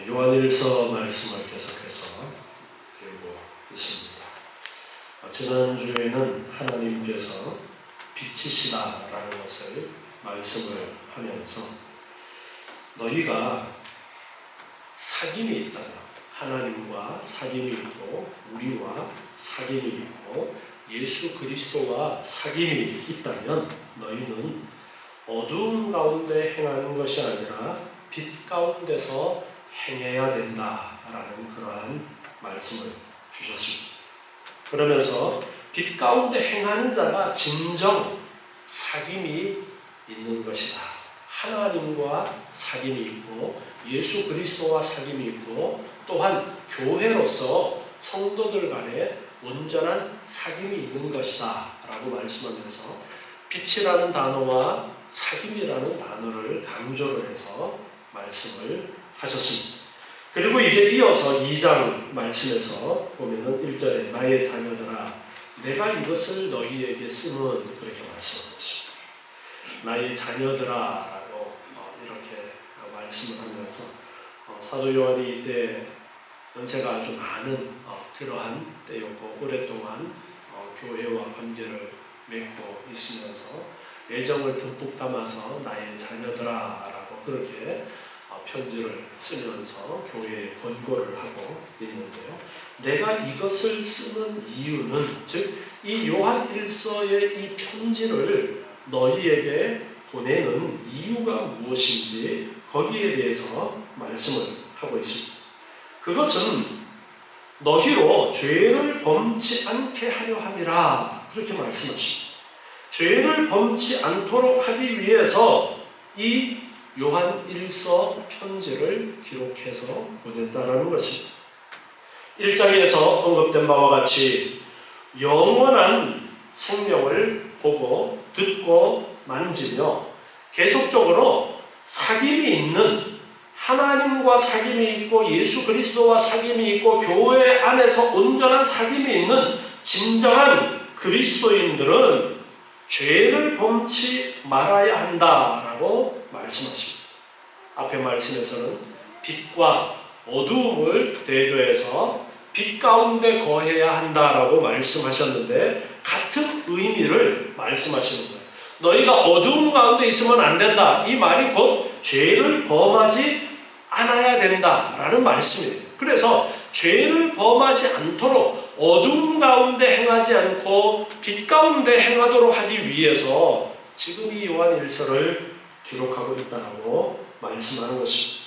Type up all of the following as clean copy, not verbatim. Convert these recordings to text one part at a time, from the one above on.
요한일서 말씀을 계속해서 배우고 있습니다. 지난주에는 하나님께서 빛이시다라는 것을 말씀을 하면서 너희가 사귐이 있다면, 하나님과 사귐이 있고 우리와 사귐이 있고 예수 그리스도와 사귐이 있다면 너희는 어두움 가운데 행하는 것이 아니라 빛 가운데서 행해야 된다라는 그러한 말씀을 주셨습니다. 그러면서 빛 가운데 행하는 자가 진정 사귐이 있는 것이다. 하나님과 사귐이 있고 예수 그리스도와 사귐이 있고 또한 교회로서 성도들 간에 온전한 사귐이 있는 것이다 라고 말씀하면서 빛이라는 단어와 사귐이라는 단어를 강조를 해서 말씀을 하셨습니다. 그리고 이제 이어서 2장 말씀에서 보면은 1절에 나의 자녀들아 내가 이것을 너희에게 쓰면 그렇게 말씀하셨습니다. 나의 자녀들아 라고 이렇게 말씀을 하면서 사도 요한이 이때 연세가 아주 많은 그러한 때였고 오랫동안 교회와 관계를 맺고 있으면서 애정을 듬뿍 담아서 나의 자녀들아 라고 그렇게 편지를 쓰면서 교회에 권고를 하고 있는데요. 내가 이것을 쓰는 이유는 즉 이 요한 1서의 이 편지를 너희에게 보내는 이유가 무엇인지 거기에 대해서 말씀을 하고 있습니다. 그것은 너희로 죄를 범치 않게 하려 함이라 그렇게 말씀하십니다. 죄를 범치 않도록 하기 위해서 이 요한 1서 편지를 기록해서 보냈다라는 것입니다. 1장에서 언급된 바와 같이 영원한 생명을 보고 듣고 만지며 계속적으로 사귐이 있는 하나님과 사귐이 있고 예수 그리스도와 사귐이 있고 교회 안에서 온전한 사귐이 있는 진정한 그리스도인들은 죄를 범치 말아야 한다라고 말씀하십니다. 앞에 말씀에서는 빛과 어두움을 대조해서 빛 가운데 거해야 한다라고 말씀하셨는데 같은 의미를 말씀하시는 거예요. 너희가 어두움 가운데 있으면 안 된다. 이 말이 곧 죄를 범하지 않아야 된다라는 말씀이에요. 그래서 죄를 범하지 않도록 어두움 가운데 행하지 않고 빛 가운데 행하도록 하기 위해서 지금 이 요한 1서를 기록하고 있다고 말씀하는 것입니다.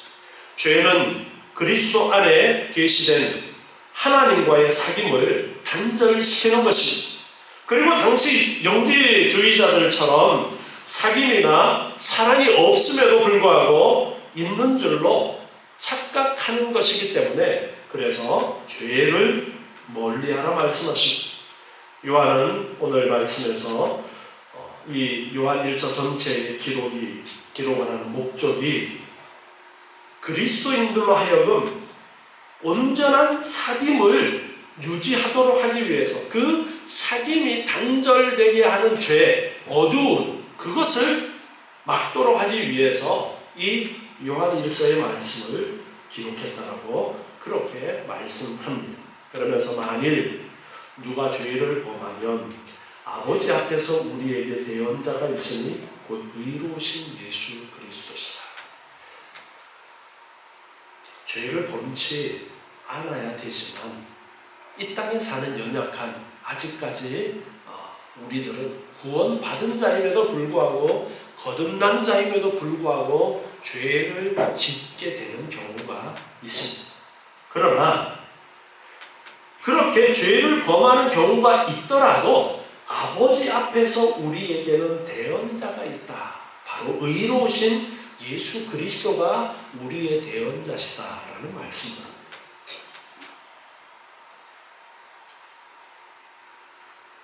죄는 그리스도 안에 계시된 하나님과의 사귐을 단절시키는 것입니다. 그리고 당시 영지주의자들처럼 사귐이나 사랑이 없음에도 불구하고 있는 줄로 착각하는 것이기 때문에 그래서 죄를 멀리하라 말씀하십니다. 요한은 오늘 말씀에서 이 요한 1서 전체의 기록하는 목적이 그리스도인들로 하여금 온전한 사귐을 유지하도록 하기 위해서 그 사귐이 단절되게 하는 죄, 어두움 그것을 막도록 하기 위해서 이 요한 1서의 말씀을 기록했다라고 그렇게 말씀합니다. 그러면서 만일 누가 죄를 범하면 아버지 앞에서 우리에게 대언자가 있으니 곧 의로우신 예수 그리스도시다. 죄를 범치 않아야 되지만 이 땅에 사는 연약한 아직까지 우리들은 구원받은 자임에도 불구하고 거듭난 자임에도 불구하고 죄를 짓게 되는 경우가 있습니다. 그러나 그렇게 죄를 범하는 경우가 있더라도 아버지 앞에서 우리에게는 대언자가 있다. 바로 의로우신 예수 그리스도가 우리의 대언자시다라는 말씀입니다.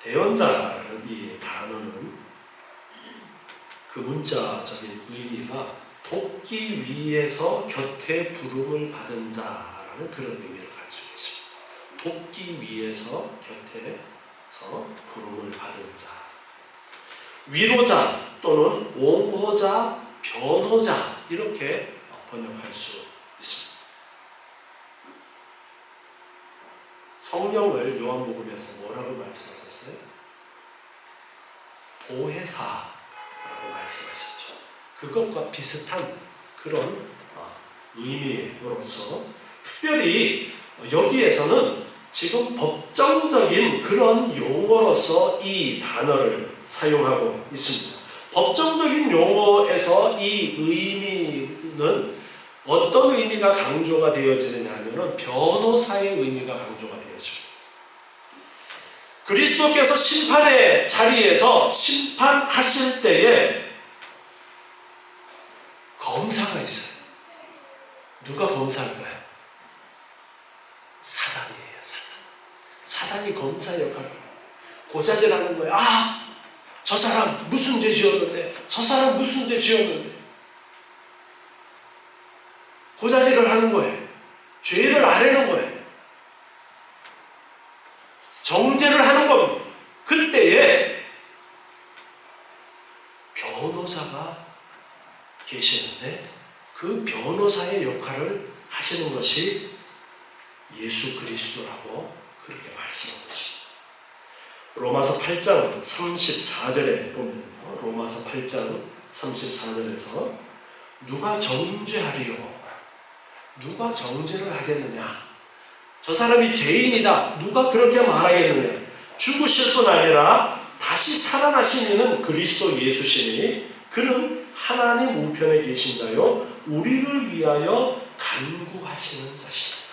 대언자라는 이 단어는 그 문자적인 의미가 돕기 위해서 곁에 부름을 받은 자라는 그런 의미를 가지고 있습니다. 돕기 위해서 곁에서 부름을 받은 자, 위로자 또는 옹호자, 변호자 이렇게 번역할 수 있습니다. 성령을 요한복음에서 뭐라고 말씀하셨어요? 보혜사라고 말씀하셨죠. 그것과 비슷한 그런 의미로서 특별히 여기에서는 지금 법정적인 그런 용어로서 이 단어를 사용하고 있습니다. 법정적인 용어에서 이 의미는 어떤 의미가 강조가 되어지느냐 하면 변호사의 의미가 강조가 되어집니다. 그리스도께서 심판의 자리에서 심판하실 때에 검사가 있어요. 누가 검사인가요? 사단이에요. 사단이 검사 역할을 고자질하는 거예요. 저 사람 무슨 죄 지었는데, 저 사람 무슨 죄 지었는데, 고자질을 하는 거예요. 죄를 아뢰는 거예요. 정죄를 하는 겁니다. 그때에 변호사가 계시는데 그 변호사의 역할을 하시는 것이 예수 그리스도라고 그렇게 말씀하고 있습니다. 로마서 8장 34절에 보면요. 로마서 8장 34절에서 누가 정죄하리요? 누가 정죄를 하겠느냐? 저 사람이 죄인이다. 누가 그렇게 말하겠느냐? 죽으실 뿐 아니라 다시 살아나신 이는 그리스도 예수시니 그는 하나님 우편에 계신 자요 우리를 위하여 간구하시는 자십니다.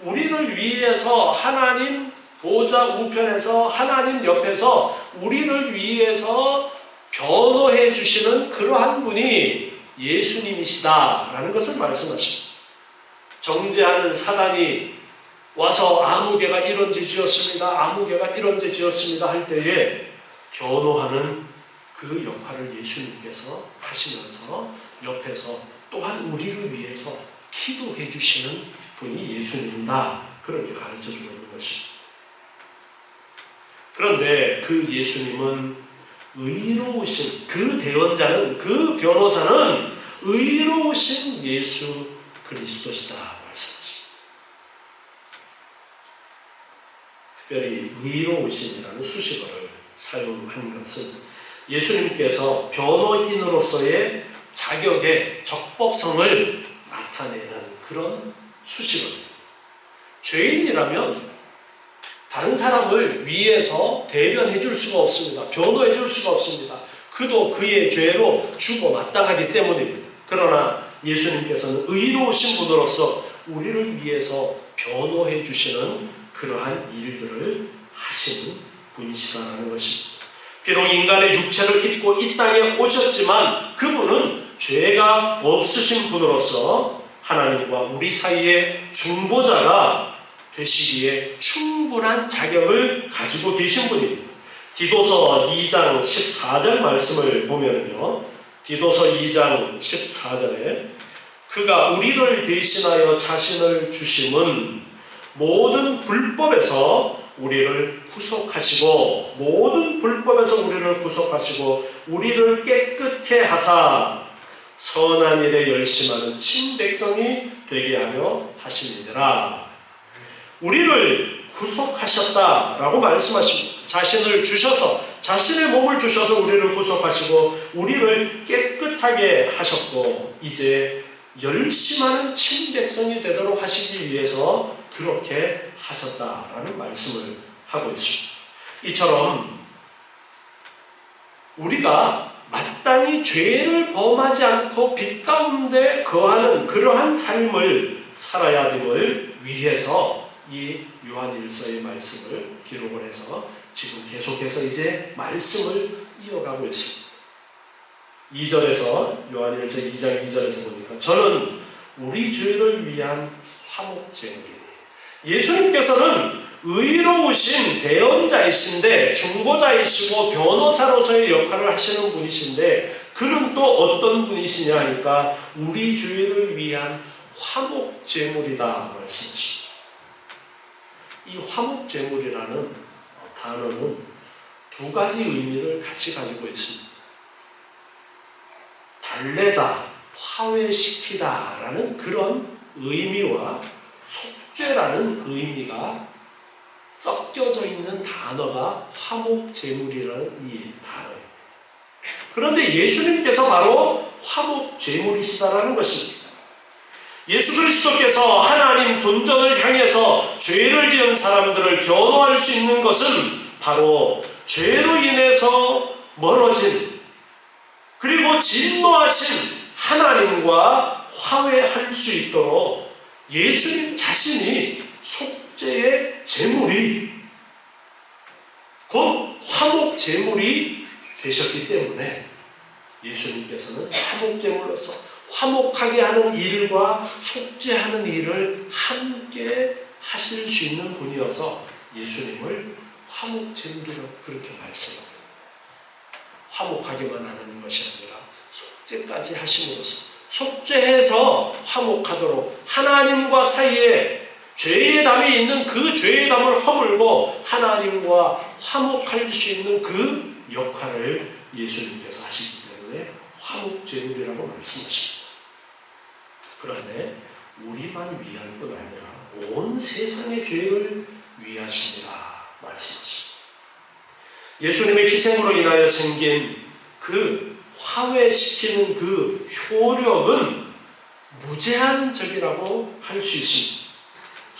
우리를 위해서 하나님 보좌 우편에서 하나님 옆에서 우리를 위해서 변호해 주시는 그러한 분이 예수님이시다라는 것을 말씀하십니다. 정죄하는 사단이 와서 아무개가 이런 죄 지었습니다. 아무개가 이런 죄 지었습니다. 할 때에 변호하는 그 역할을 예수님께서 하시면서 옆에서 또한 우리를 위해서 기도해 주시는 분이 예수님이다. 그렇게 가르쳐 주고 있는 것입니다. 그런데 그 예수님은 의로우신 그 대언자는 그 변호사는 의로우신 예수 그리스도시다 말씀하십니다. 특별히 의로우신이라는 수식어를 사용한 것은 예수님께서 변호인으로서의 자격의 적법성을 나타내는 그런 수식어입니다. 죄인이라면 다른 사람을 위해서 대변해 줄 수가 없습니다. 변호해 줄 수가 없습니다. 그도 그의 죄로 죽어 마땅하기 때문입니다. 그러나 예수님께서는 의로우신 분으로서 우리를 위해서 변호해 주시는 그러한 일들을 하시는 분이시라는 것입니다. 비록 인간의 육체를 입고 이 땅에 오셨지만 그분은 죄가 없으신 분으로서 하나님과 우리 사이의 중보자가 되시기에 충분한 자격을 가지고 계신 분입니다. 디도서 2장 14절 말씀을 보면요. 디도서 2장 14절에 그가 우리를 대신하여 자신을 주심은 모든 불법에서 우리를 구속하시고 모든 불법에서 우리를 구속하시고 우리를 깨끗게 하사 선한 일에 열심하는 친백성이 되게 하려 하심이니라. 우리를 구속하셨다라고 말씀하십니다. 자신을 주셔서 자신의 몸을 주셔서 우리를 구속하시고 우리를 깨끗하게 하셨고 이제 열심하는 친백성이 되도록 하시기 위해서 그렇게 하셨다라는 말씀을 하고 있습니다. 이처럼 우리가 마땅히 죄를 범하지 않고 빛 가운데 거하는 그러한 삶을 살아야 됨을 위해서 이 요한일서의 말씀을 기록을 해서 지금 계속해서 이제 말씀을 이어가고 있습니다. 2절에서 요한일서 2장 2절에서 보니까 저는 우리 죄를 위한 화목제물이니 예수님께서는 의로우신 대언자이신데 중보자이시고 변호사로서의 역할을 하시는 분이신데 그는 또 어떤 분이시냐 하니까 우리 죄를 위한 화목제물이다 말씀하십니다. 이 화목제물이라는 단어는 두 가지 의미를 같이 가지고 있습니다. 달래다, 화해시키다 라는 그런 의미와 속죄라는 의미가 섞여져 있는 단어가 화목제물이라는 이 단어예요. 그런데 예수님께서 바로 화목제물이시다라는 것입니다. 예수 그리스도께서 하나님 존전을 향해서 죄를 지은 사람들을 변호할 수 있는 것은 바로 죄로 인해서 멀어진 그리고 진노하신 하나님과 화해할 수 있도록 예수님 자신이 속죄의 제물이 곧 화목제물이 되셨기 때문에 예수님께서는 화목제물로서 화목하게 하는 일과 속죄하는 일을 함께 하실 수 있는 분이어서 예수님을 화목제물이라고 그렇게 말씀합니다. 화목하게만 하는 것이 아니라 속죄까지 하심으로써 속죄해서 화목하도록 하나님과 사이에 죄의 담이 있는 그 죄의 담을 허물고 하나님과 화목할 수 있는 그 역할을 예수님께서 하시기 때문에 화목제물이라고 말씀하십니다. 그런데 우리만 위할 뿐 아니라 온 세상의 죄를 위하십니다 말씀하십니다. 예수님의 희생으로 인하여 생긴 그 화해시키는 그 효력은 무제한적이라고 할 수 있습니다.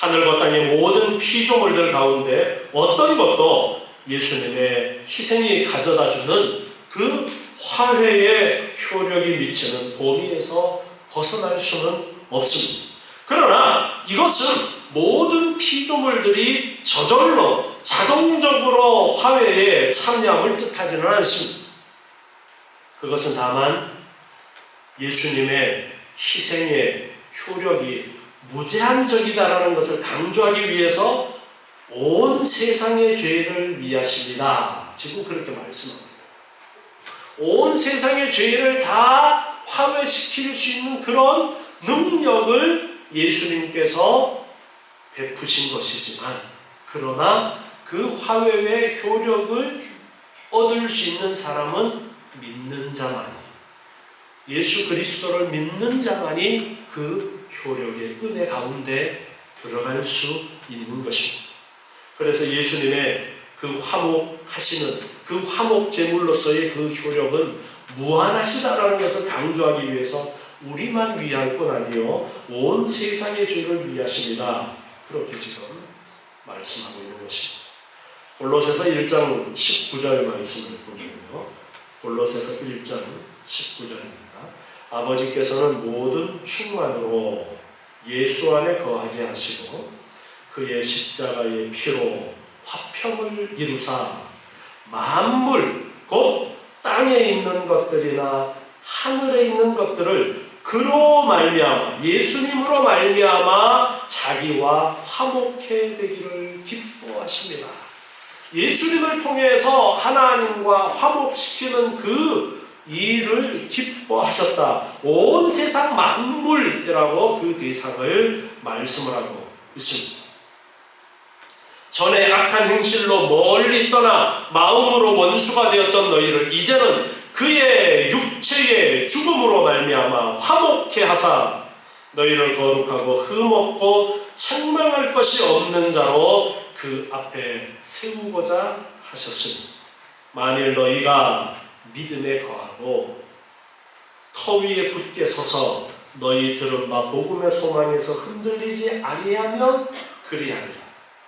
하늘과 땅의 모든 피조물들 가운데 어떤 것도 예수님의 희생이 가져다주는 그 화해의 효력이 미치는 범위에서 벗어날 수는 없습니다. 그러나 이것은 모든 피조물들이 저절로 자동적으로 화해에 참여함을 뜻하지는 않습니다. 그것은 다만 예수님의 희생의 효력이 무제한적이다라는 것을 강조하기 위해서 온 세상의 죄를 위하십니다. 지금 그렇게 말씀합니다. 온 세상의 죄를 다 화해시킬 수 있는 그런 능력을 예수님께서 베푸신 것이지만 그러나 그 화해의 효력을 얻을 수 있는 사람은 믿는 자만이 예수 그리스도를 믿는 자만이 그 효력의 은혜 가운데 들어갈 수 있는 것입니다. 그래서 예수님의 그 화목하시는 그 화목제물로서의 그 효력은 무한하시다라는 것을 강조하기 위해서 우리만 위할 뿐 아니요 온 세상의 죄를 위하십니다. 그렇게 지금 말씀하고 있는 것입니다. 골로새서 1장 19절 말씀을 보면요. 골로새서 1장 19절입니다. 아버지께서는 모든 충만으로 예수 안에 거하게 하시고 그의 십자가의 피로 화평을 이루사 만물 곧 땅에 있는 것들이나 하늘에 있는 것들을 그로 말미암아 예수님으로 말미암아 자기와 화목해 되기를 기뻐하십니다. 예수님을 통해서 하나님과 화목시키는 그 일을 기뻐하셨다. 온 세상 만물이라고 그 대상을 말씀을 하고 있습니다. 전에 악한 행실로 멀리 떠나 마음으로 원수가 되었던 너희를 이제는 그의 육체의 죽음으로 말미암아 화목케 하사 너희를 거룩하고 흠없고 책망할 것이 없는 자로 그 앞에 세우고자 하셨으니 만일 너희가 믿음에 거하고 터 위에 굳게 서서 너희 들은 바 복음의 소망에서 흔들리지 아니하면 그리하리라.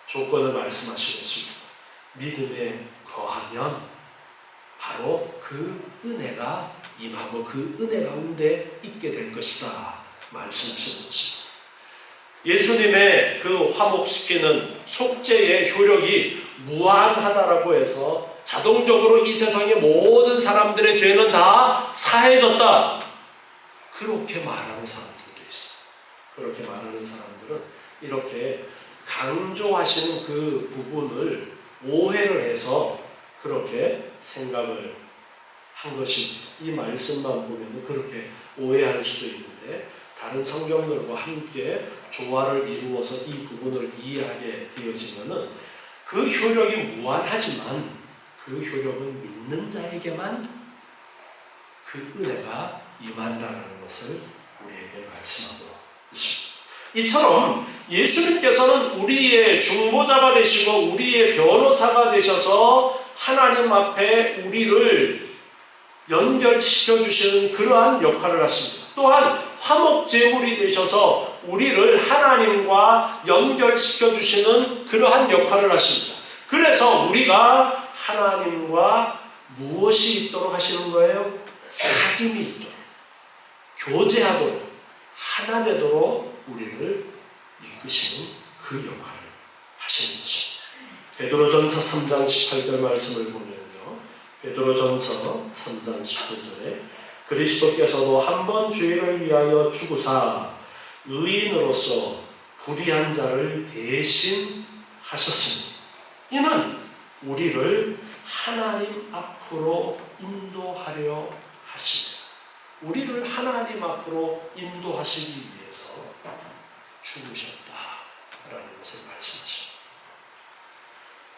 조건을 말씀하시고 있습니다. 믿음에 거하면 바로 그 은혜가 임하고 그 은혜 가운데 있게 될 것이다 말씀하시는 것입니다. 예수님의 그 화목시키는 속죄의 효력이 무한하다라고 해서 자동적으로 이 세상의 모든 사람들의 죄는 다 사해졌다 그렇게 말하는 사람들도 있어요. 그렇게 말하는 사람들은 이렇게 강조하시는 그 부분을 오해를 해서 그렇게 생각을 한 것입니다. 이 말씀만 보면 그렇게 오해할 수도 있는데 다른 성경들과 함께 조화를 이루어서 이 부분을 이해하게 되어지면은 그 효력이 무한하지만 그 효력은 믿는 자에게만 그 은혜가 임한다는 것을 우리에게 말씀하고 있습니다. 이처럼 예수님께서는 우리의 중보자가 되시고 우리의 변호사가 되셔서 하나님 앞에 우리를 연결시켜 주시는 그러한 역할을 하십니다. 또한 화목제물이 되셔서 우리를 하나님과 연결시켜 주시는 그러한 역할을 하십니다. 그래서 우리가 하나님과 무엇이 있도록 하시는 거예요? 사귐이 있도록, 교제하도록, 하나 되도록 우리를 이끄시는 그 역할을 하시는 것입니다. 베드로전서 3장 18절 말씀을 보면요, 베드로전서 3장 18절에 그리스도께서도 한 번 죄를 위하여 죽으사 의인으로서 불의한 자를 대신 하셨습니다. 이는 우리를 하나님 앞으로 인도하려 하십니다. 우리를 하나님 앞으로 인도하시기 위해서 죽으셨다라는 것을 말씀하십니다.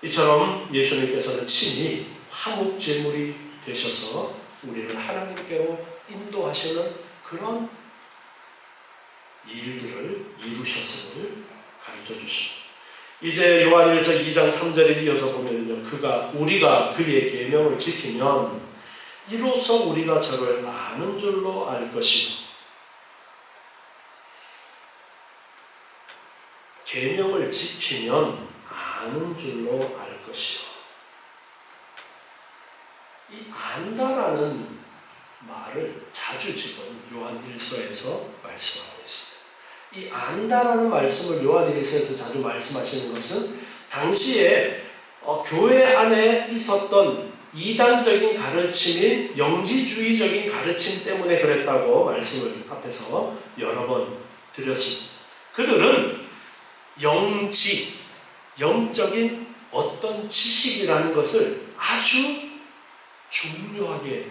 이처럼 예수님께서는 친히 화목제물이 되셔서 우리를 하나님께로 인도하시는 그런 일들을 이루셨음을 가르쳐 주십니다. 이제 요한일서 2장 3절에 이어서 보면요, 우리가 그의 계명을 지키면 이로써 우리가 저를 아는 줄로 알 것이요. 계명을 지키면 아는 줄로 알 것이요. 이 안다라는 말을 자주 지금 요한일서에서 말씀하고 있습니다. 이 안다라는 말씀을 요한일서에서 자주 말씀하시는 것은 당시에 교회 안에 있었던 이단적인 가르침인 영지주의적인 가르침 때문에 그랬다고 말씀을 앞에서 여러 번 드렸습니다. 그들은 영적인 어떤 지식이라는 것을 아주 중요하게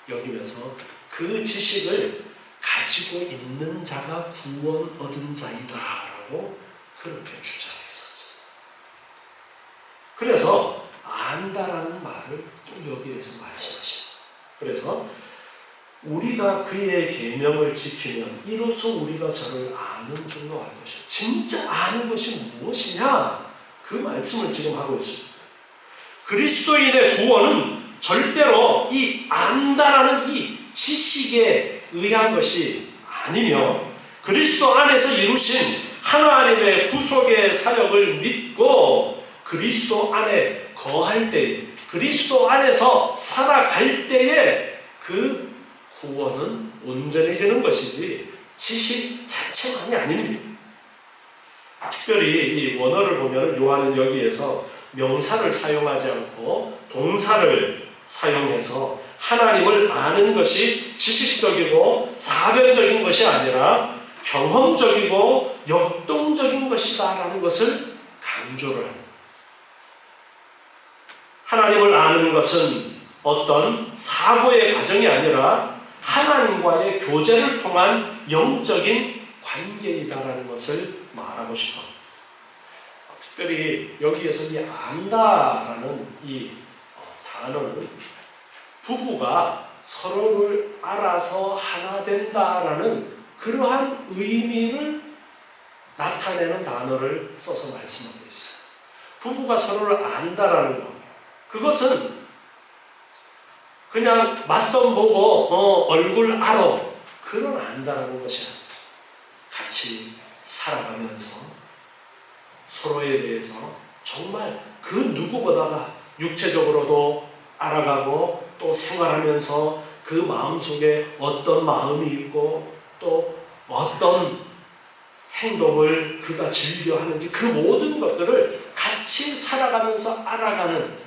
여기면서 그 지식을 가지고 있는 자가 구원 얻은 자이다라고 그렇게 주장했었어요. 그래서 안다라는 말을 또 여기에서 말씀하십니다. 그래서 우리가 그의 계명을 지키면 이로써 우리가 저를 아는 줄로 알 것이요. 진짜 아는 것이 무엇이냐? 그 말씀을 지금 하고 있습니다. 그리스도인의 구원은 절대로 이 안다라는 이 지식에 의한 것이 아니며 그리스도 안에서 이루신 하나님의 구속의 사역을 믿고 그리스도 안에 거할 때에, 그리스도 안에서 살아갈 때에 그 구원은 온전해지는 것이지 지식 자체만이 아닙니다. 특별히 이 원어를 보면 요한은 여기에서 명사를 사용하지 않고 동사를 사용해서 하나님을 아는 것이 지식적이고 사변적인 것이 아니라 경험적이고 역동적인 것이다 라는 것을 강조를 합니다. 하나님을 아는 것은 어떤 사고의 과정이 아니라 하나님과의 교제를 통한 영적인 관계이다라는 것을 말하고 싶어요. 특별히 여기에서 이 안다라는 이 단어는 부부가 서로를 알아서 하나 된다라는 그러한 의미를 나타내는 단어를 써서 말씀하고 있어요. 부부가 서로를 안다라는 것, 그것은 그냥 맞선 보고 얼굴 알아 그런 안다라는 것이 아니에요. 같이 살아가면서 서로에 대해서 정말 그 누구보다가 육체적으로도 알아가고 또 생활하면서 그 마음속에 어떤 마음이 있고 또 어떤 행동을 그가 즐겨하는지 그 모든 것들을 같이 살아가면서 알아가는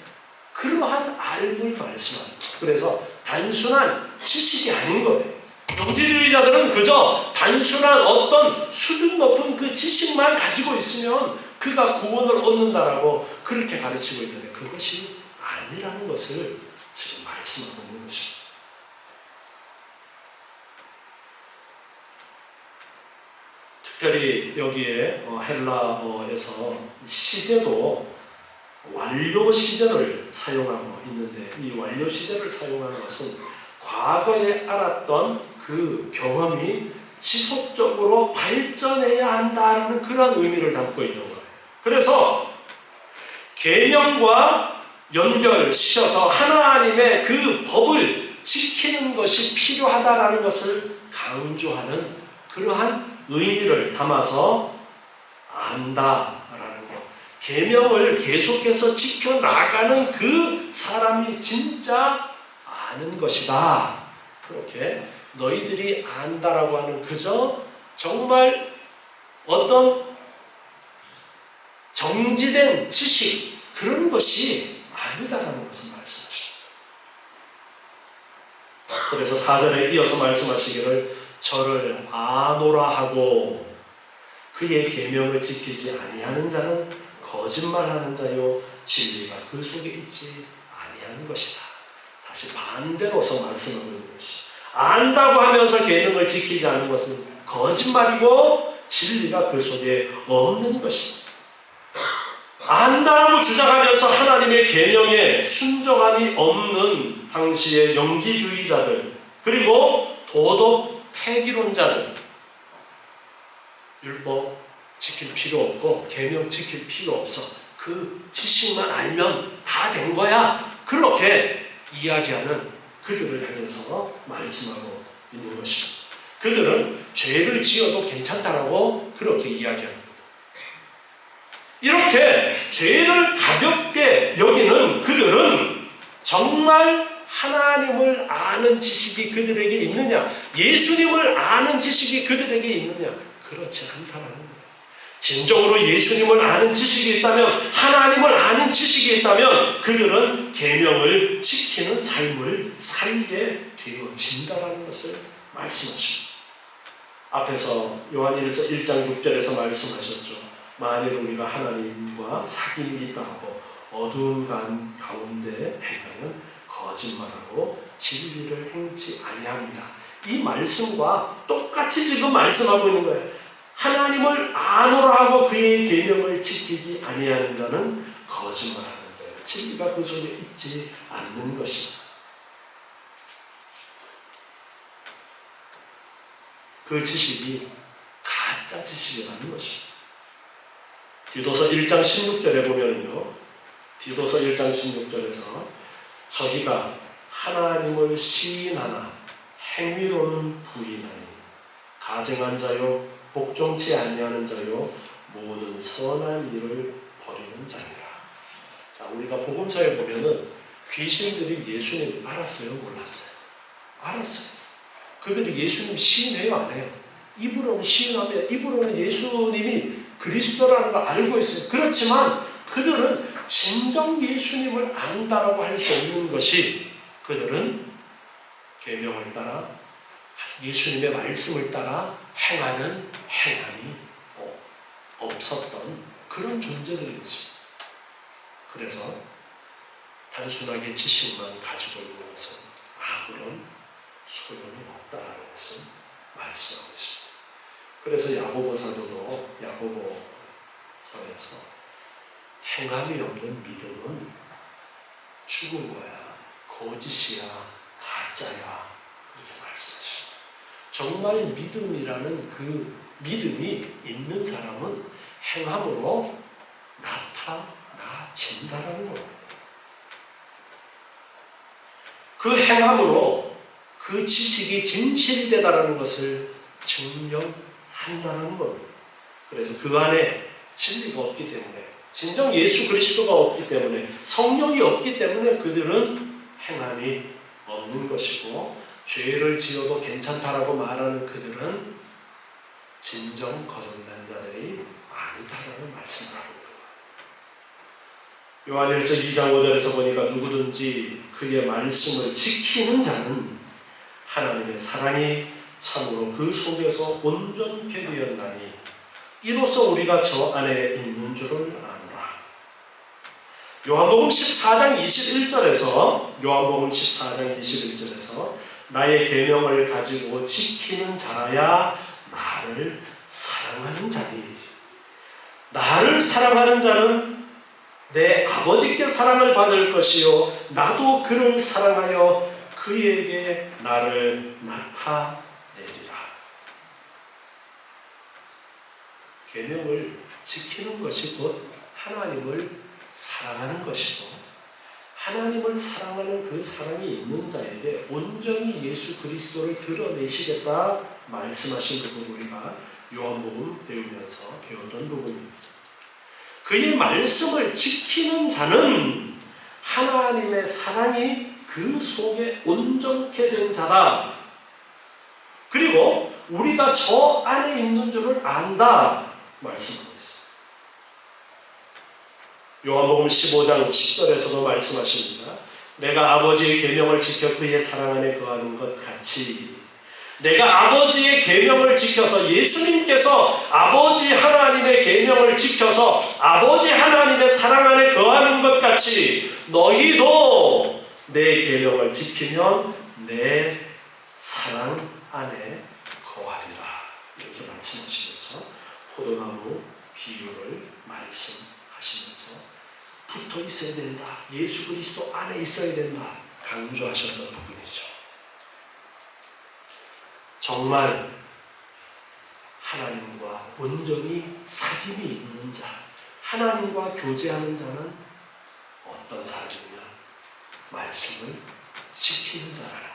그러한 알을 말씀합니다. 그래서 단순한 지식이 아닌 거예요. 영지주의자들은 그저 단순한 어떤 수준 높은 그 지식만 가지고 있으면 그가 구원을 얻는다라고 그렇게 가르치고 있는데 그것이 아니라는 것을 지금 말씀하고 있는 것입니다. 특별히 여기에 헬라어에서 시제도 완료 시제를 사용하고 있는데 이 완료 시제를 사용하는 것은 과거에 알았던 그 경험이 지속적으로 발전해야 한다는 그런 의미를 담고 있는 거예요. 그래서 계명과 연결시켜서 하나님의 그 법을 지키는 것이 필요하다라는 것을 강조하는 그러한 의미를 담아서 안다라는 것. 계명을 계속해서 지켜나가는 그 사람이 진짜 아는 것이다. 그렇게 너희들이 안다라고 하는 그저 정말 어떤 정지된 지식 그런 것이 아니다라는 것을 말씀하십니다. 그래서 4절에 이어서 말씀하시기를 저를 아노라 하고 그의 계명을 지키지 아니하는 자는 거짓말하는 자요 진리가 그 속에 있지 아니하는 것이다. 다시 반대로서 말씀하고 있는 것이 안다고 하면서 계명을 지키지 않는 것은 거짓말이고 진리가 그 속에 없는 것입니다. 안다고 주장하면서 하나님의 계명에 순종함이 없는 당시의 영지주의자들 그리고 도덕 폐기론자들 율법 지킬 필요 없고 계명 지킬 필요 없어 그 지식만 알면 다 된 거야 그렇게 이야기하는 그들을 향해서 말씀하고 있는 것입니다. 그들은 죄를 지어도 괜찮다라고 그렇게 이야기합니다. 이렇게 죄를 가볍게 여기는 그들은 정말 하나님을 아는 지식이 그들에게 있느냐, 예수님을 아는 지식이 그들에게 있느냐, 그렇지 않다는 거예요. 진정으로 예수님을 아는 지식이 있다면, 하나님을 아는 지식이 있다면 그들은 계명을 지키는 삶을 살게 되어진다는 것을 말씀하십니다. 앞에서 요한일서 1장 6절에서 말씀하셨죠. 만일 우리가 하나님과 사귐이 있다 하고 어두운 가운데 행하면 거짓말하고 진리를 행치 아니합니다. 이 말씀과 똑같이 지금 말씀하고 있는 거예요. 하나님을 아노라 하고 그의 계명을 지키지 아니하는 자는 거짓말하는 자예요. 진리가 그 속에 있지 않는 것입니다. 그 지식이 가짜 지식이라는 것입니다. 디도서 1장 16절에 보면요. 디도서 1장 16절에서 저희가 하나님을 시인하나 행위로는 부인하니 가증한 자요 복종치 아니하는 자요 모든 선한 일을 버리는 자니라. 자, 우리가 복음서에 보면은 귀신들이 예수님을 알았어요, 몰랐어요? 알았어요. 그들이 예수님 시인해요, 안 해요? 입으로는 시인합니다. 입으로는 예수님이 그리스도라는 걸 알고 있어요. 그렇지만 그들은 진정 예수님을 안다라고 할 수 없는 것이 그들은 계명을 따라 예수님의 말씀을 따라 행하는 행함이 없었던 그런 존재들이었습니다. 그래서 단순하게 지식만 가지고 있는 것은 아무런 소용이 없다라는 것을 말씀하고 있습니다. 그래서 야고보 사도도 야고보서에서 행함이 없는 믿음은 죽은 거야, 거짓이야, 가짜야 그렇게 말씀하십니다. 정말 믿음이라는 그 믿음이 있는 사람은 행함으로 나타나진다라는 겁니다. 그 행함으로 그 지식이 진실되다라는 것을 증명한다는 겁니다. 그래서 그 안에 진리가 없기 때문에, 진정 예수 그리스도가 없기 때문에, 성령이 없기 때문에 그들은 행함이 없는 것이고, 죄를 지어도 괜찮다라고 말하는 그들은 진정 거듭난 자들이 아니다라는 말씀을 하고 있는 거예요. 요한일서 2장 5절에서 보니까 누구든지 그의 말씀을 지키는 자는 하나님의 사랑이 참으로 그 속에서 온전케 되었나니 이로써 우리가 저 안에 있는 줄을 아노라. 요한복음 14장 21절에서 나의 계명을 가지고 지키는 자라야 나를 사랑하는 자니, 나를 사랑하는 자는 내 아버지께 사랑을 받을 것이요 나도 그를 사랑하여 그에게 나를 나타내리라. 계명을 지키는 것이 곧 하나님을 사랑하는 것이고, 하나님을 사랑하는 그 사랑이 있는 자에게 온전히 예수 그리스도를 드러내시겠다 말씀하신 부분, 우리가 요한복음 배우면서 배웠던 부분입니다. 그의 말씀을 지키는 자는 하나님의 사랑이 그 속에 온전케 된 자다. 그리고 우리가 저 안에 있는 줄을 안다 말씀하고 있습니다. 요한복음 15장 10절에서도 말씀하십니다. 내가 아버지의 계명을 지켜 그의 사랑 안에 거하는 것 같이, 내가 아버지의 계명을 지켜서, 예수님께서 아버지 하나님의 계명을 지켜서 아버지 하나님의 사랑 안에 거하는 것 같이 너희도 내 계명을 지키면 내 사랑 안에 거하리라. 이렇게 말씀하시면서 포도나무 비유를 말씀하시면서 붙어 있어야 된다, 예수 그리스도 안에 있어야 된다 강조하셨던 부분이죠. 정말 하나님과 온전히 사귐이 있는 자, 하나님과 교제하는 자는 어떤 사람이냐? 말씀을 지키는 자라는 거예요.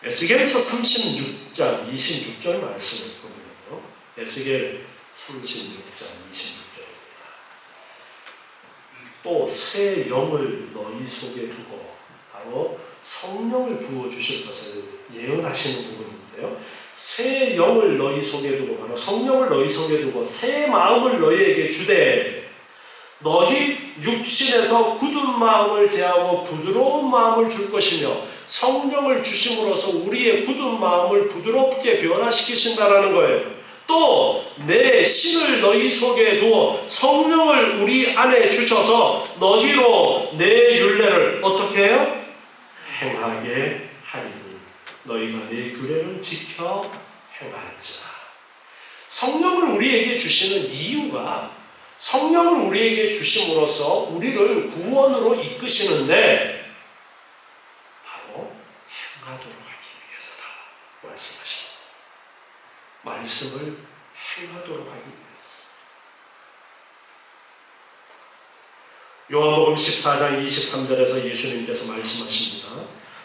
에스겔서 36장 26절 말씀을 보면요, 에스겔 36장 26절입니다. 또 새 영을 너희 속에 두고, 바로 성령을 부어주실 것을 예언하시는 부분인데요, 새 영을 너희 속에 두고, 바로 성령을 너희 속에 두고 새 마음을 너희에게 주되 너희 육신에서 굳은 마음을 제하고 부드러운 마음을 줄 것이며, 성령을 주심으로써 우리의 굳은 마음을 부드럽게 변화시키신다라는 거예요. 또 내 신을 너희 속에 두어 성령을 우리 안에 주셔서 너희로 내 율례를 어떻게 해요? 행하게 하리니 너희가 내 규례를 지켜 행할지라. 성령을 우리에게 주시는 이유가, 성령을 우리에게 주심으로써 우리를 구원으로 이끄시는데 바로 행하도록 하기 위해서다 말씀하십니다. 말씀을 행하도록 하기 위해서. 요한복음 14장 23절에서 예수님께서 말씀하십니다.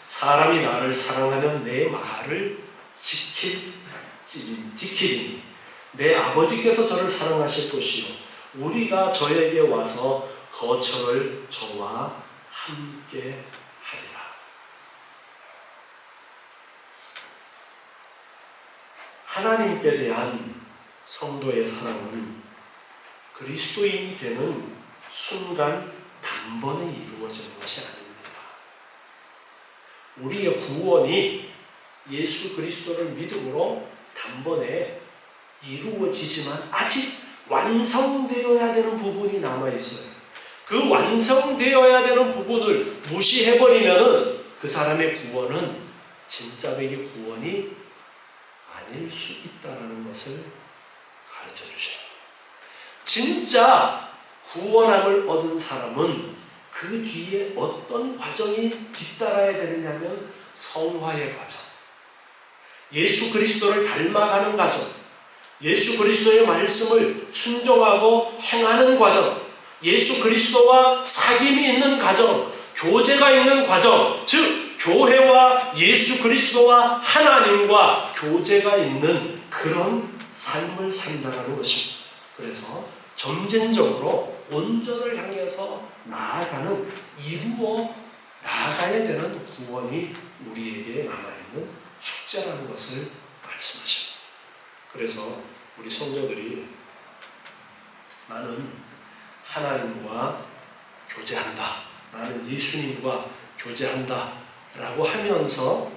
사람이 나를 사랑하면 내 말을 지키리니 내 아버지께서 저를 사랑하실 것이요 우리가 저에게 와서 거처를 저와 함께 하리라. 하나님께 대한 성도의 사랑은 그리스도인이 되는 순간 단번에 이루어지는 것이 아닙니다. 우리의 구원이 예수 그리스도를 믿음으로 단번에 이루어지지만 아직 완성되어야 되는 부분이 남아있어요. 그 완성되어야 되는 부분을 무시해버리면 그 사람의 구원은 진짜백의 구원이 아닐 수 있다는 것을 가르쳐 주셔요. 진짜 구원함을 얻은 사람은 그 뒤에 어떤 과정이 뒤따라야 되느냐면 성화의 과정, 예수 그리스도를 닮아가는 과정, 예수 그리스도의 말씀을 순종하고 행하는 과정, 예수 그리스도와 사귐이 있는 과정, 교제가 있는 과정, 즉 교회와 예수 그리스도와 하나님과 교제가 있는 그런 삶을 산다는 것입니다. 그래서 점진적으로 온전을 향해서 나아가는, 이루어 나아가야 되는 구원이 우리에게 남아있는 숙제라는 것을 말씀하십니다. 그래서 우리 성도들이 나는 하나님과 교제한다, 나는 예수님과 교제한다 라고 하면서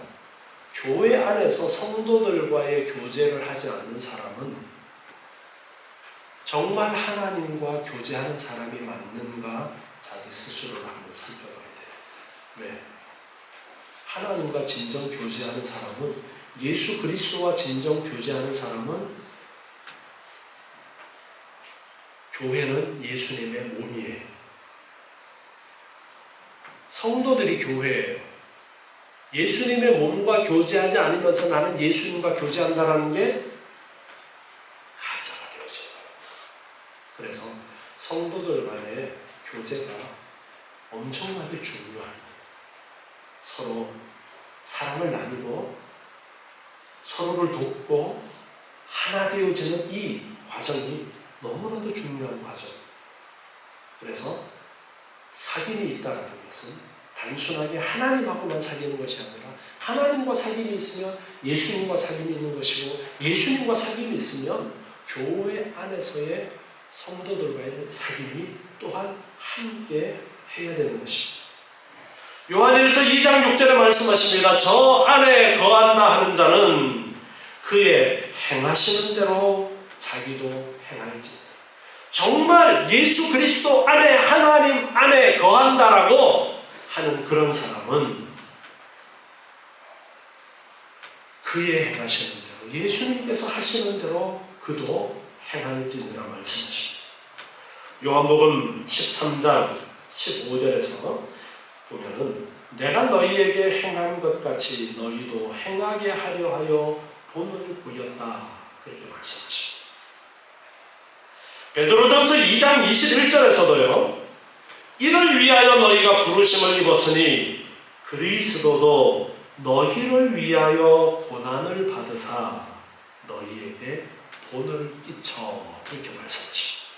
교회 안에서 성도들과의 교제를 하지 않는 사람은 정말 하나님과 교제하는 사람이 맞는가 자기 스스로를 한번 살펴봐야 돼요. 왜? 하나님과 진정 교제하는 사람은, 예수 그리스도와 진정 교제하는 사람은 교회는 예수님의 몸이에요. 성도들이 교회예요. 예수님의 몸과 교제하지 않으면서 나는 예수님과 교제한다라는 게 가짜가 되어버려요. 그래서 성도들 간의 교제가 엄청나게 중요한 거예요. 서로 사랑을 나누고 서로를 돕고 하나 되어지는 이 과정이 너무나도 중요한 과정. 그래서 사귐이 있다는 것은 단순하게 하나님하고만 사귀는 것이 아니라 하나님과 사귐이 있으면 예수님과 사귐이 있는 것이고 예수님과 사귐이 있으면 교회 안에서의 성도들과의 사귐이 또한 함께 해야 되는 것입니다. 요한일서 2장 6절에 말씀하십니다. 저 안에 거한다 하는 자는 그의 행하시는 대로 자기도 행할지니라. 정말 예수 그리스도 안에 하나님 안에 거한다라고 하는 그런 사람은 그의 행하시는 대로 예수님께서 하시는 대로 그도 행할지니라 말씀하십니다. 요한복음 13장 15절에서 보면은 내가 너희에게 행한 것 같이 너희도 행하게 하려 하여 본을 보였다 그렇게 말씀하십니다. 베드로전서 2장 21절에서도요. 이를 위하여 너희가 부르심을 입었으니 그리스도도 너희를 위하여 고난을 받으사 너희에게 본을 끼쳐 그렇게 말씀하십니다.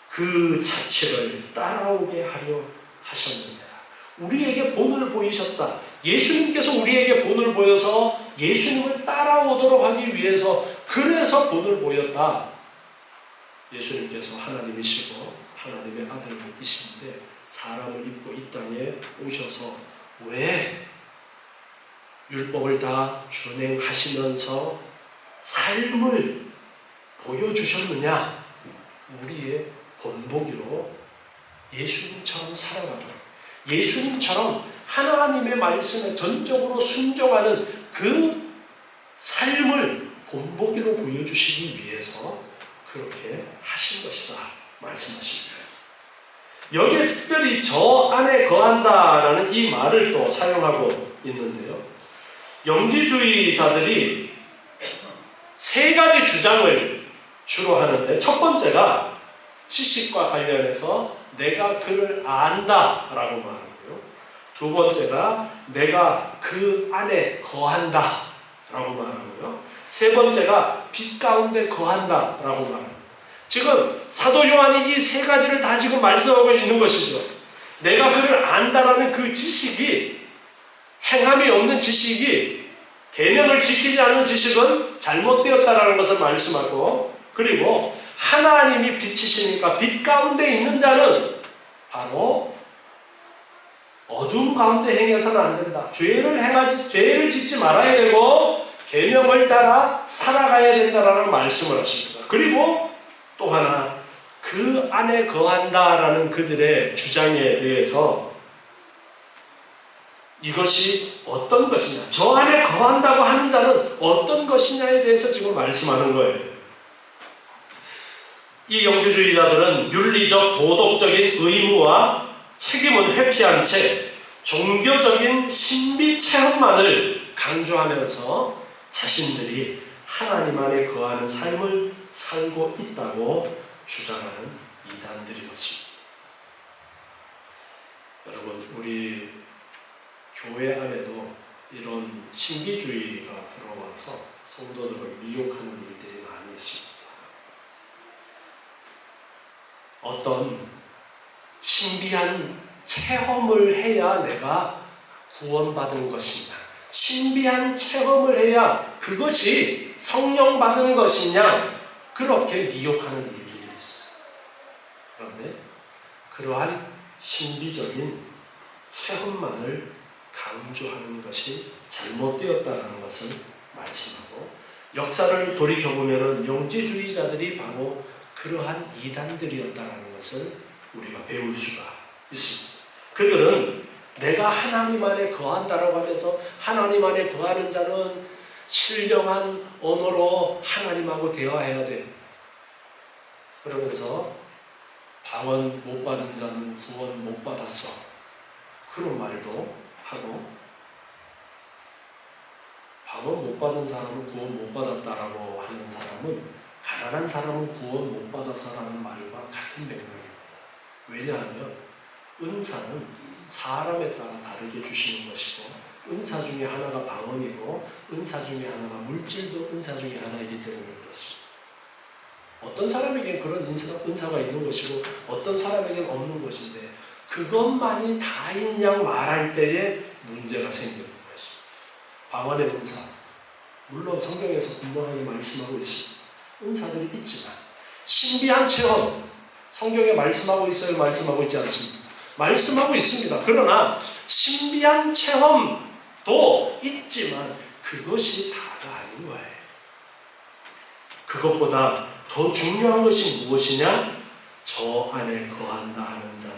그 자체를 따라오게 하려 하셨느니라. 우리에게 본을 보이셨다. 예수님께서 우리에게 본을 보여서 예수님을 따라오도록 하기 위해서 그래서 본을 보였다. 예수님께서 하나님이시고 하나님의 아들이신데 사람을 입고 이 땅에 오셔서 왜 율법을 다 준행하시면서 삶을 보여주셨느냐? 우리의 본보기로 예수님처럼 살아가도록 예수님처럼 하나님의 말씀에 전적으로 순종하는 그 삶을 본보기로 보여주시기 위해서 그렇게 하신 것이다 말씀하십니다. 여기에 특별히 저 안에 거한다라는 이 말을 또 사용하고 있는데요. 영지주의자들이 세 가지 주장을 주로 하는데 첫 번째가 지식과 관련해서 내가 그를 안다 라고 말하고요. 두 번째가 내가 그 안에 거한다 라고 말하고요. 세 번째가 빛 가운데 거한다 라고 말합니다. 지금 사도 요한이 이 세 가지를 다 지금 말씀하고 있는 것이죠. 내가 그를 안다라는 그 지식이 행함이 없는 지식이 계명을 지키지 않는 지식은 잘못되었다라는 것을 말씀하고 그리고 하나님이 빛이시니까 빛 가운데 있는 자는 바로 어둠 가운데 행해서는 안 된다. 죄를 짓지 말아야 되고 계명을 따라 살아가야 된다라는 말씀을 하십니다. 그리고 또 하나 그 안에 거한다라는 그들의 주장에 대해서 이것이 어떤 것이냐, 저 안에 거한다고 하는 자는 어떤 것이냐에 대해서 지금 말씀하는 거예요. 이 영주주의자들은 윤리적 도덕적인 의무와 책임은 회피한 채 종교적인 신비 체험만을 강조하면서 자신들이 하나님 안에 거하는 삶을 살고 있다고 주장하는 이단들이었습니다. 여러분, 우리 교회 안에도 이런 신비주의가 들어와서 성도들을 미혹하는 일들이 많이 있습니다. 어떤 신비한 체험을 해야 내가 구원받은 것이냐, 신비한 체험을 해야 그것이 성령 받은 것이냐, 그렇게 미혹하는 일들이 있어요. 그런데 그러한 신비적인 체험만을 강조하는 것이 잘못되었다는 것을 말씀하고, 역사를 돌이켜보면 영지주의자들이 바로 그러한 이단들이었다는 것을 우리가 배울 수가 있습니다. 그들은 내가 하나님 안에 거한다라고 하면서 하나님 안에 거하는 자는 신령한 언어로 하나님하고 대화해야 돼. 그러면서 방언 못 받은 자는 구원 못 받았어. 그런 말도 하고, 방언 못 받은 사람은 구원 못 받았다라고 하는 사람은 가난한 사람은 구원 못 받아서라는 말과 같은 맥락입니다. 왜냐하면 은사는 사람에 따라 다르게 주시는 것이고, 은사 중에 하나가 방언이고 은사 중에 하나가 물질도 은사 중에 하나이기 때문에 그렇습니다. 어떤 사람에게는 그런 은사가 있는 것이고 어떤 사람에게는 없는 것인데, 그것만이 다인 양 말할 때에 문제가 생기는 것입니다. 방언의 은사, 물론 성경에서 분명하게 말씀하고 있습니다. 은사들이 있지만 신비한 체험, 성경에 말씀하고 있어요? 말씀하고 있지 않습니다. 말씀하고 있습니다. 그러나 신비한 체험도 있지만 그것이 다가 아닌 거예요. 그것보다 더 중요한 것이 무엇이냐? 저 안에 거한다 하는 자는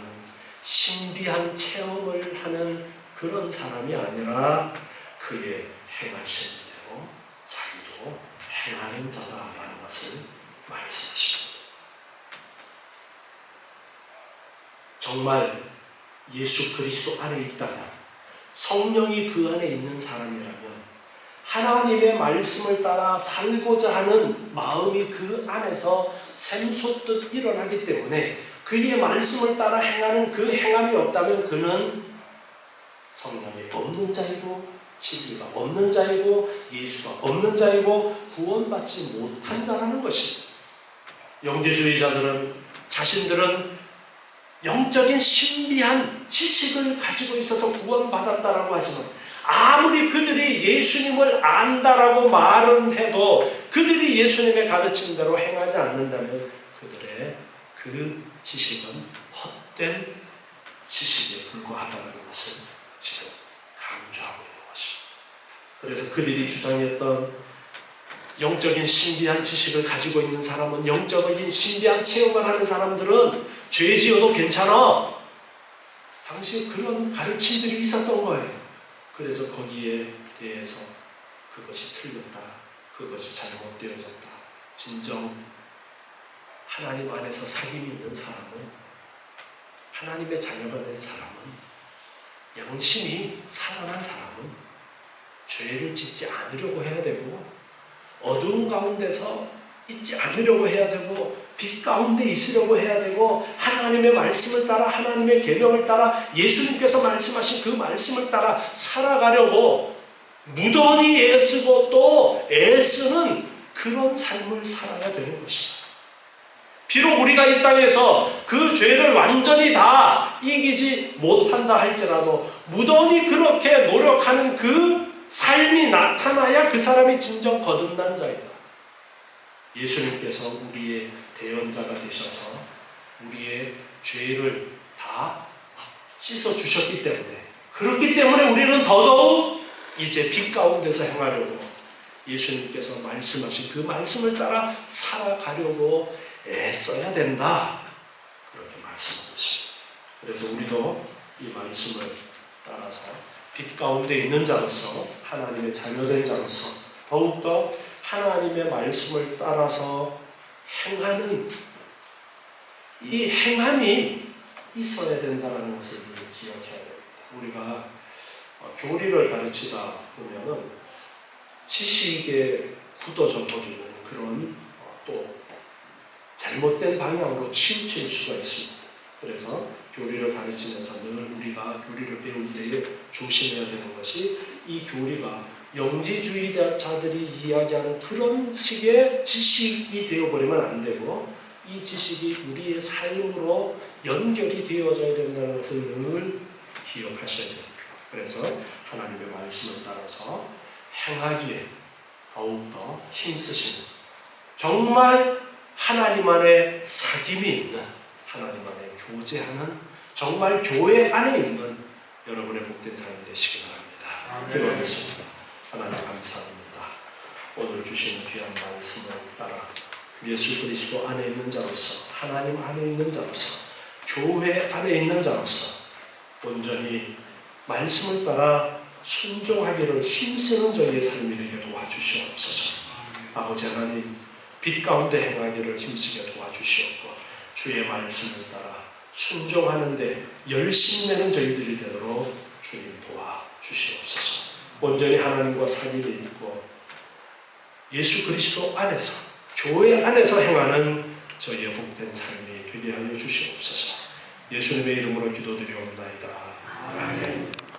신비한 체험을 하는 그런 사람이 아니라 그의 행하신 대로 자기도 행하는 자다라는 것을 말씀하십니다. 정말 예수 그리스도 안에 있다면, 성령이 그 안에 있는 사람이라면 하나님의 말씀을 따라 살고자 하는 마음이 그 안에서 샘솟듯 일어나기 때문에, 그의 말씀을 따라 행하는 그 행함이 없다면 그는 성령이 없는 자이고 진리가 없는 자이고 예수가 없는 자이고 구원받지 못한 자라는 것입니다. 영지주의자들은 자신들은 영적인 신비한 지식을 가지고 있어서 구원받았다라고 하지만, 아무리 그들이 예수님을 안다라고 말은 해도 그들이 예수님의 가르침대로 행하지 않는다면 그들의 그 지식은 헛된 지식에 불과하다는 것을 지금 강조하고 있는 것입니다. 그래서 그들이 주장했던 영적인 신비한 지식을 가지고 있는 사람은, 영적인 신비한 체험을 하는 사람들은 죄 지어도 괜찮아, 당시에 그런 가르침들이 있었던 거예요. 그래서 거기에 대해서 그것이 틀렸다, 그것이 잘못되어졌다. 진정 하나님 안에서 사귐이 있는 사람은, 하나님의 자녀가 된 사람은, 양심이 살아난 사람은 죄를 짓지 않으려고 해야 되고, 어두운 가운데서 있지 않으려고 해야 되고, 빛 가운데 있으려고 해야 되고, 하나님의 말씀을 따라, 하나님의 계명을 따라, 예수님께서 말씀하신 그 말씀을 따라 살아가려고 무던히 애쓰고 또 애쓰는 그런 삶을 살아야 되는 것이다. 비록 우리가 이 땅에서 그 죄를 완전히 다 이기지 못한다 할지라도 무던히 그렇게 노력하는 그 삶이 나타나야 그 사람이 진정 거듭난 자이다. 예수님께서 우리의 대언자가 되셔서 우리의 죄를 다 씻어주셨기 때문에, 그렇기 때문에 우리는 더더욱 이제 빛 가운데서 행하려고 예수님께서 말씀하신 그 말씀을 따라 살아가려고 애써야 된다, 그렇게 말씀하고 있습니다. 그래서 우리도 이 말씀을 따라서 빛 가운데 있는 자로서, 하나님의 자녀된 자로서 더욱더 하나님의 말씀을 따라서 행하는 이 행함이 있어야 된다는 것을 기억해야 됩니다. 우리가 교리를 가르치다 보면은 지식에 굳어져 버리는 그런 또 잘못된 방향으로 치우칠 수가 있습니다. 그래서 교리를 가르치면서 늘 우리가 교리를 배울 때에 조심해야 되는 것이, 이 교리가 영지주의자들이 이야기하는 그런 식의 지식이 되어버리면 안 되고, 이 지식이 우리의 삶으로 연결이 되어져야 된다는 것을 늘 기억하셔야 됩니다. 그래서 하나님의 말씀을 따라서 행하기에 더욱더 힘쓰시는, 정말 하나님 안에 사귐이 있는, 하나님 안에 교제하는, 정말 교회 안에 있는 여러분의 복된 삶이 되시기 바랍니다. 기도하겠습니다. 하나님 감사합니다. 오늘 주시는 귀한 말씀을 따라 예수 그리스도 안에 있는 자로서, 하나님 안에 있는 자로서, 교회 안에 있는 자로서 온전히 말씀을 따라 순종하기를 힘쓰는 저희의 삶이 되게 도와주시옵소서. 아버지 하나님, 빛 가운데 행하기를 힘쓰게 도와주시옵고, 주의 말씀을 따라 순종하는데 열심내는 저희들이 되도록 주님 도와주시옵소서. 온전히 하나님과 사귐이 있고 예수 그리스도 안에서 교회 안에서 행하는 저희의 복된 삶이 되게 하여 주시옵소서. 예수님의 이름으로 기도드리옵나이다. 아멘.